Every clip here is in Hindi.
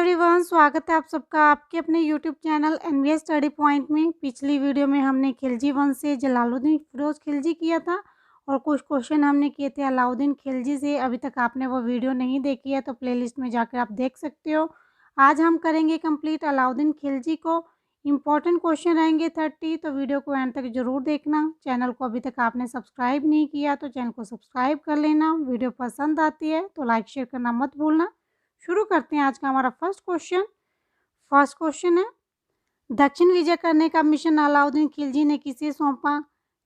एवरीवन, स्वागत है आप सबका आपके अपने YouTube channel NVS study point में। पिछली वीडियो में हमने खिलजी वंश से जलालुद्दीन फिरोज खिलजी किया था और कुछ क्वेश्चन हमने किए थे अलाउद्दीन खिलजी से। अभी तक आपने वो वीडियो नहीं देखी है तो प्लेलिस्ट में जाकर आप देख सकते हो। आज हम करेंगे कंप्लीट अलाउद्दीन खिलजी को। इंपॉर्टेंट क्वेश्चन रहेंगे 30, तो वीडियो को एंड तक जरूर देखना। चैनल को अभी तक आपने सब्सक्राइब नहीं किया तो चैनल को सब्सक्राइब कर लेना। वीडियो पसंद आती है तो लाइक शेयर करना मत भूलना। शुरू करते हैं आज का हमारा फर्स्ट क्वेश्चन है, दक्षिण विजय करने का मिशन अलाउद्दीन खिलजी ने किसे सौंपा?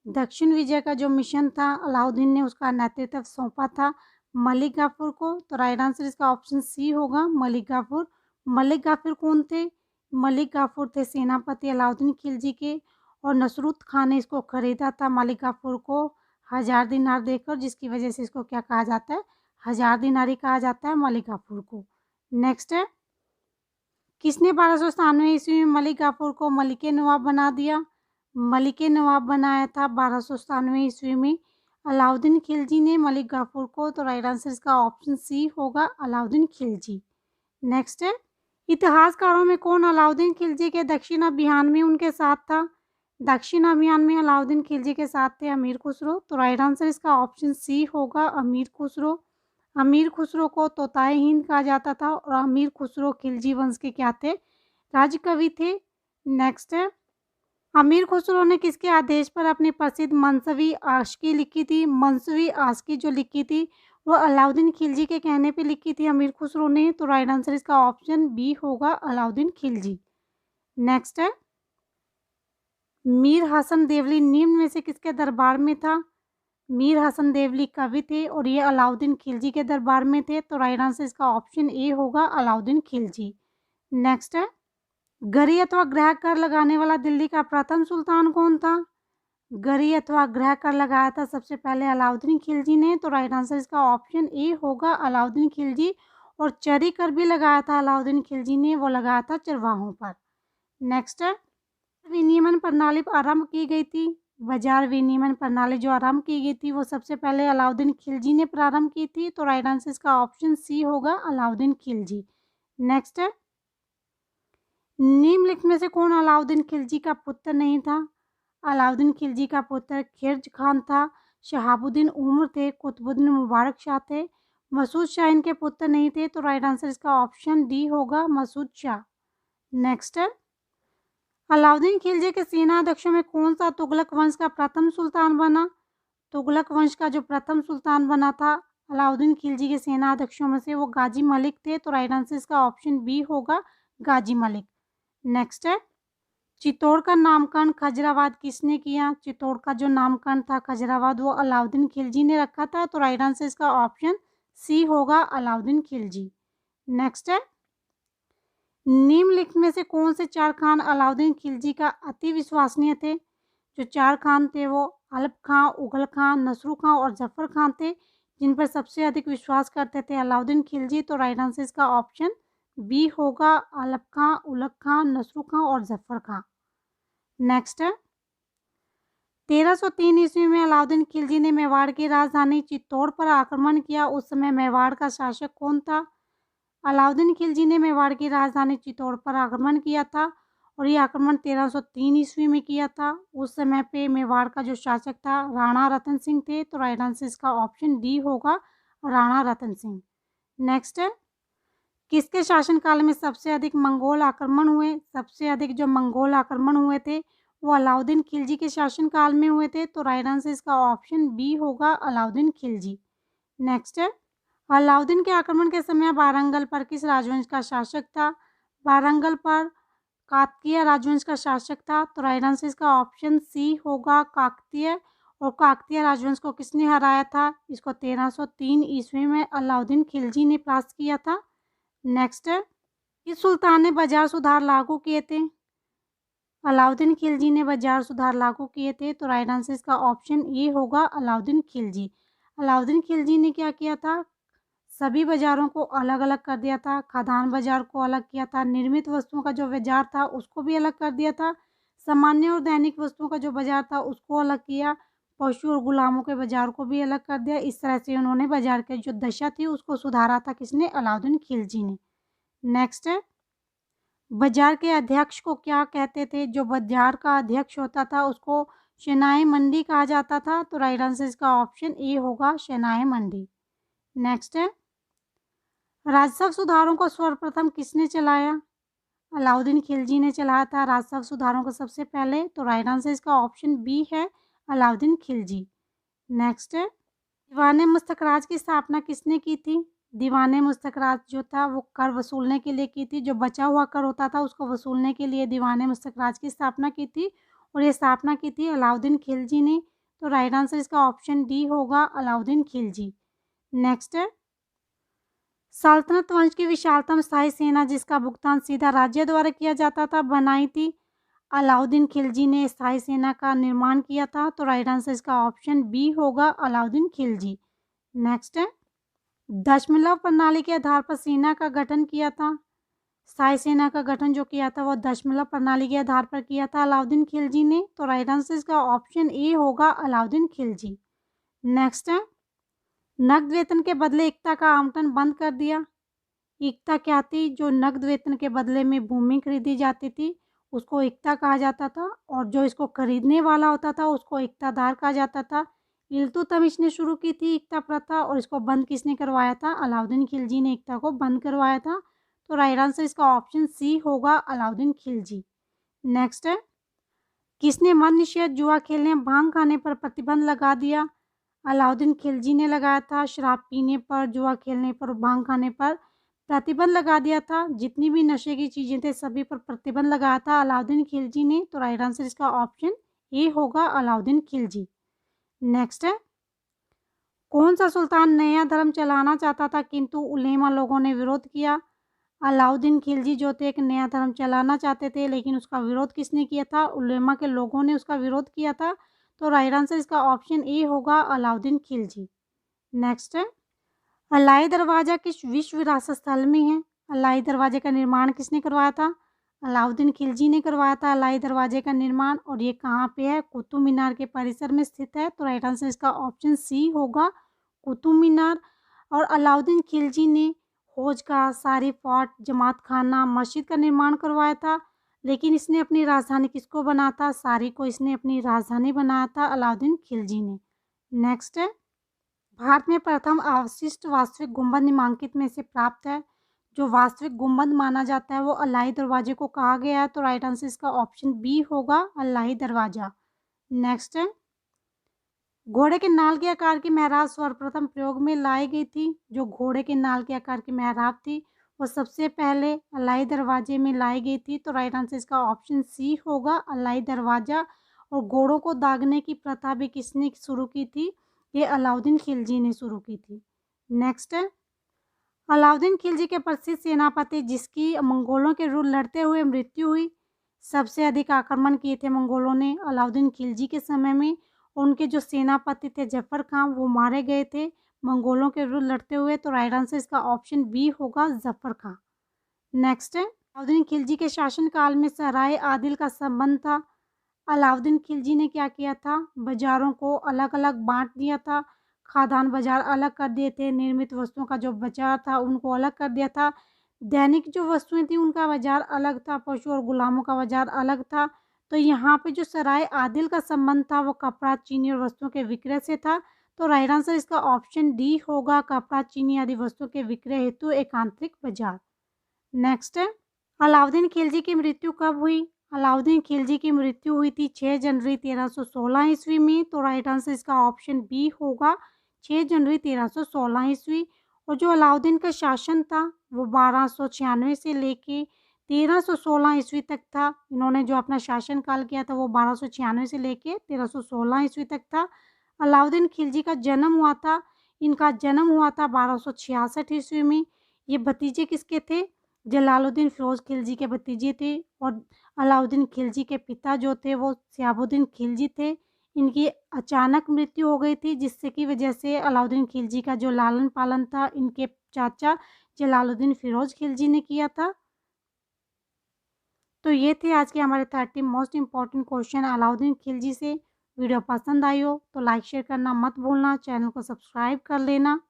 दक्षिण विजय का जो मिशन था अलाउद्दीन ने उसका नेतृत्व सौंपा था मलिक गाफर को। तो राइट आंसर इसका ऑप्शन सी होगा, मलिक गाफर। मलिक गाफर कौन थे? मलिक गाफर थे सेनापति अलाउद्दीन खिलजी के, और नसरुत खान ने इसको खरीदा था मलिक गाफर को 1000 दिनार देकर, जिसकी वजह से इसको क्या कहा जाता है? 1000 दिनारी कहा जाता है मलिक गाफर को। नेक्स्ट है, किसने 1297 ईस्वी में मलिक गाफर को मलिक नवाब बना दिया? मलिक नवाब बनाया था 1297 ईस्वी में अलाउद्दीन खिलजी ने मलिक गाफर को। तो राइट आंसर इसका ऑप्शन सी होगा, अलाउद्दीन खिलजी। नेक्स्ट है, इतिहासकारों में कौन अलाउद्दीन खिलजी के दक्षिण अभियान में उनके साथ था? दक्षिण अभियान में अलाउद्दीन खिलजी के साथ थे अमीर खुसरो। तो राइट आंसर इसका ऑप्शन सी होगा, अमीर खुसरो। अमीर खुसरो को तोताए हिंद कहा जाता था और अमीर खुसरो खिलजी वंश के क्या थे? राजकवि थे। नेक्स्ट है, अमीर खुसरो ने किसके आदेश पर अपनी प्रसिद्ध मंसवी आशिकी लिखी थी? मंसवी आशिकी जो लिखी थी वो अलाउद्दीन खिलजी के कहने पे लिखी थी अमीर खुसरो ने। तो राइट आंसर इसका ऑप्शन बी होगा, अलाउद्दीन खिलजी। नेक्स्ट है, मीर हसन देवली निम्न में से किसके दरबार में था? मीर हसन देवली कवि थे और ये अलाउद्दीन खिलजी के दरबार में थे। तो राइट आंसर इसका ऑप्शन ए होगा, अलाउद्दीन खिलजी। नेक्स्ट है, गरी अथवा ग्रह कर लगाने वाला दिल्ली का प्रथम सुल्तान कौन था? गरी अथवा ग्रह कर लगाया था सबसे पहले अलाउद्दीन खिलजी ने। तो राइट आंसर इसका ऑप्शन ए होगा, अलाउद्दीन खिलजी। और चरी कर भी लगाया था अलाउद्दीन खिलजी ने, वो लगाया था चरवाहों पर। नेक्स्ट है, विनियमन प्रणाली आरंभ की गई थी। बाजार विनियमन प्रणाली जो आरंभ की गई थी वो सबसे पहले अलाउद्दीन खिलजी ने प्रारंभ की थी। तो राइट आंसर इसका ऑप्शन सी होगा, अलाउद्दीन खिलजी। नेक्स्ट है, निम्नलिखित में से कौन अलाउद्दीन खिलजी का पुत्र नहीं था? अलाउद्दीन खिलजी का पुत्र खिर्ज खान था, शहाबुद्दीन उमर थे, कुतुबुद्दीन मुबारक शाह थे, मसूद शाह इनके पुत्र नहीं थे। तो राइट आंसर इसका ऑप्शन डी होगा, मसूद शाह। नेक्स्ट है, अलाउद्दीन खिलजी के सेनाध्यक्षों में कौन सा तुगलक वंश का प्रथम सुल्तान बना? तुगलक वंश का जो प्रथम सुल्तान बना था अलाउद्दीन खिलजी के सेनाध्यक्षों में से वो गाजी मलिक थे। तो राइट आंसर इसका ऑप्शन बी होगा, गाजी मलिक। नेक्स्ट है, चित्तौड़ का नामकरण खजराबाद किसने किया? चित्तौड़ का जो नामकरण था खजराबाद वो अलाउद्दीन खिलजी ने रखा था। तो राइट आंसर इसका ऑप्शन सी होगा, अलाउद्दीन खिलजी। नेक्स्ट है, निम्नलिखित में से कौन से 4 खान अलाउद्दीन खिलजी का अति विश्वसनीय थे? जो 4 खान थे वो अलप खां, उगल खां, नसरू खां और जफर खां थे, जिन पर सबसे अधिक विश्वास करते थे अलाउद्दीन खिलजी। तो राइट आंसर इसका ऑप्शन बी होगा, अलप खां, उलग खां, नसरू खां और जफर खां। नेक्स्ट है, 1303 ईस्वी में अलाउद्दीन खिलजी ने मेवाड़ की राजधानी चित्तौड़ पर आक्रमण किया। उस समय मेवाड़ का शासक कौन था? अलाउद्दीन खिलजी ने मेवाड़ की राजधानी चित्तौड़ पर आक्रमण किया था और ये आक्रमण 1303 ईस्वी में किया था। उस समय पे मेवाड़ का जो शासक था राणा रतन सिंह थे। तो राइट आंसर इसका ऑप्शन डी होगा, राणा रतन सिंह। नेक्स्ट है, किसके शासनकाल में सबसे अधिक मंगोल आक्रमण हुए? सबसे अधिक जो मंगोल आक्रमण हुए थे वो अलाउद्दीन खिलजी के शासनकाल में हुए थे। तो राइट आंसर इसका ऑप्शन बी होगा, अलाउद्दीन खिलजी। नेक्स्ट है, अलाउद्दीन के आक्रमण के समय वारंगल पर किस राजवंश का शासक था? वारंगल पर काकतीय राजवंश का शासक था। तो राइट आंसर इसका ऑप्शन सी होगा, काकतीय। और काकतीय राजवंश को किसने हराया था? इसको 1303 ईस्वी में अलाउद्दीन खिलजी ने परास्त किया था। नेक्स्ट है, किस सुल्तान ने बाजार सुधार लागू किए थे? अलाउद्दीन खिलजी ने बाजार सुधार लागू किए थे। तो राइट आंसर इसका ऑप्शन ए होगा, अलाउद्दीन खिलजी। अलाउद्दीन खिलजी ने क्या किया था? सभी बाज़ारों को अलग अलग कर दिया था। खाद्यान्न बाज़ार को अलग किया था, निर्मित वस्तुओं का जो बाज़ार था उसको भी अलग कर दिया था, सामान्य और दैनिक वस्तुओं का जो बाज़ार था उसको अलग किया, पशु और गुलामों के बाज़ार को भी अलग कर दिया। इस तरह से उन्होंने बाज़ार की जो दशा थी उसको सुधारा था। किसने? अलाउद्दीन खिलजी ने। नेक्स्ट है, बाजार के अध्यक्ष को क्या कहते थे? जो बाजार का अध्यक्ष होता था उसको शनाए मंडी कहा जाता था। तो राइट आंसर इसका ऑप्शन ए होगा, शनाए मंडी। नेक्स्ट है, राजस्व सुधारों को सर्वप्रथम किसने चलाया? अलाउद्दीन खिलजी ने चलाया था राजस्व सुधारों को सबसे पहले। तो राइट आंसर इसका ऑप्शन बी है, अलाउद्दीन खिलजी। नेक्स्ट है, दीवाने मुस्तखराज की स्थापना किसने की थी? दीवाने मुस्तखराज जो था वो कर वसूलने के लिए की थी। जो बचा हुआ कर होता था उसको वसूलने के लिए दीवाने मुस्तखराज की स्थापना की थी, और ये स्थापना की थी अलाउद्दीन खिलजी ने। तो राइट आंसर इसका ऑप्शन डी होगा, अलाउद्दीन खिलजी। नेक्स्ट है, सल्तनत वंश की विशालतम स्थायी सेना जिसका भुगतान सीधा राज्य द्वारा किया जाता था, बनाई थी अलाउद्दीन खिलजी ने स्थायी सेना का निर्माण किया था। तो राइट आंसर इसका ऑप्शन बी होगा, अलाउद्दीन खिलजी। नेक्स्ट है, दशमलव प्रणाली के आधार पर सेना का गठन किया था। स्थायी सेना का गठन जो किया था वो दशमलव प्रणाली के आधार पर किया था अलाउद्दीन खिलजी ने। तो राइट आंसर इसका ऑप्शन ए होगा, अलाउद्दीन खिलजी। नेक्स्ट है, नकद वेतन के बदले एकता का आवंटन बंद कर दिया। एकता क्या थी? जो नकद वेतन के बदले में भूमि खरीदी जाती थी उसको एकता कहा जाता था, और जो इसको खरीदने वाला होता था उसको एकतादार कहा जाता था। इल्तुतमिश ने शुरू की थी एकता प्रथा, और इसको बंद किसने करवाया था? अलाउद्दीन खिलजी ने एकता को बंद करवाया था। तो राइट आंसर इसका ऑप्शन सी होगा, अलाउद्दीन खिलजी। नेक्स्ट है, किसने मद निषेध, जुआ खेलने, भांग खाने पर प्रतिबंध लगा दिया? अलाउद्दीन खिलजी ने लगाया था। शराब पीने पर, जुआ खेलने पर, भांग खाने पर प्रतिबंध लगा दिया था। जितनी भी नशे की चीज़ें थे सभी पर प्रतिबंध लगाया था अलाउद्दीन खिलजी ने। तो राइट आंसर इसका ऑप्शन ए होगा, अलाउद्दीन खिलजी। नेक्स्ट है, कौन सा सुल्तान नया धर्म चलाना चाहता था किंतु उलेमा लोगों ने विरोध किया? अलाउद्दीन खिलजी जो थे एक नया धर्म चलाना चाहते थे, लेकिन उसका विरोध किसने किया था? उलेमा के लोगों ने उसका विरोध किया था। तो राइट आंसर इसका ऑप्शन ए होगा, अलाउद्दीन खिलजी। नेक्स्ट है, अलाई दरवाज़ा किस विश्व विरासत स्थल में है? अलाई दरवाजे का निर्माण किसने करवाया था? अलाउद्दीन खिलजी ने करवाया था अलाई दरवाजे का निर्माण, और ये कहाँ पे है? कुतुब मीनार के परिसर में स्थित है। तो राइट आंसर इसका ऑप्शन सी होगा, कुतुब मीनार। और अलाउद्दीन खिलजी ने हौज का, सारी फोर्ट, जमात खाना, मस्जिद का निर्माण करवाया था, लेकिन इसने अपनी राजधानी किसको बनाया था? सारी को इसने अपनी राजधानी बनाया था अलाउद्दीन खिलजी ने। नेक्स्ट है, भारत में प्रथम अवशिष्ट वास्तविक गुंबद निम्नलिखित में से प्राप्त है। जो वास्तविक गुंबद माना जाता है वो अलाई दरवाजे को कहा गया है। तो राइट आंसर इसका ऑप्शन बी होगा, अलाई दरवाजा। नेक्स्ट है, घोड़े के नाल के आकार की मेहराब सर्वप्रथम प्रयोग में लाई गई थी। जो घोड़े के नाल के आकार की मेहराब थी वो सबसे पहले अलाई दरवाजे में लाई गई थी। तो राइट आंसर इसका ऑप्शन सी होगा, अलाई दरवाजा। और घोड़ों को दागने की प्रथा भी किसने शुरू की थी? ये अलाउद्दीन खिलजी ने शुरू की थी। नेक्स्ट है, अलाउद्दीन खिलजी के प्रसिद्ध सेनापति जिसकी मंगोलों के विरुद्ध लड़ते हुए मृत्यु हुई। सबसे अधिक आक्रमण किए थे मंगोलों ने अलाउद्दीन खिलजी के समय में। उनके जो सेनापति थे जफर खां, वो मारे गए थे मंगोलों के विरुद्ध लड़ते हुए। तो राइट आंसर इसका ऑप्शन बी होगा, जफर खां। नेक्स्ट है, अलाउद्दीन खिलजी के शासनकाल में सराय आदिल का संबंध था। अलाउद्दीन खिलजी ने क्या किया था? बाज़ारों को अलग अलग बांट दिया था। खाद्यान्न बाज़ार अलग कर दिए थे, निर्मित वस्तुओं का जो बाज़ार था उनको अलग कर दिया था, दैनिक जो वस्तुएं थी उनका बाज़ार अलग था, पशु और गुलामों का बाज़ार अलग था। तो यहाँ पे जो सराय आदिल का संबंध था वो कपड़ा, चीनी और वस्तुओं के विक्रय से था। तो राइट आंसर इसका ऑप्शन डी होगा, कपड़ा, चीनी आदि वस्तुओं के विक्रय हेतु एक आंतरिक बाज़ार। नेक्स्ट है, अलाउद्दीन खिलजी की मृत्यु कब हुई? अलाउद्दीन खिलजी की मृत्यु हुई थी 6 जनवरी 1316 ईस्वी में। तो राइट आंसर इसका ऑप्शन बी होगा, 6 जनवरी 1316 ईस्वी। और जो अलाउद्दीन का शासन था वो 1296 से लेके 1316 ईस्वी तक था। इन्होंने जो अपना शासन काल किया था वो 1296 से लेके 1316 ईस्वी तक था। अलाउद्दीन खिलजी का जन्म हुआ था, इनका जन्म हुआ था 1266 ईस्वी में। ये भतीजे किसके थे? जलालुद्दीन फ़िरोज़ खिलजी के भतीजे थे। और अलाउद्दीन खिलजी के पिता जो थे वो शिहाबुद्दीन खिलजी थे। इनकी अचानक मृत्यु हो गई थी, जिससे की वजह से अलाउद्दीन खिलजी का जो लालन पालन था इनके चाचा जलालुद्दीन फ़िरोज़ खिलजी ने किया था। तो ये थे आज के हमारे 30 most important question Alauddin Khilji से। वीडियो पसंद आई हो तो लाइक शेयर करना मत भूलना, चैनल को सब्सक्राइब कर लेना।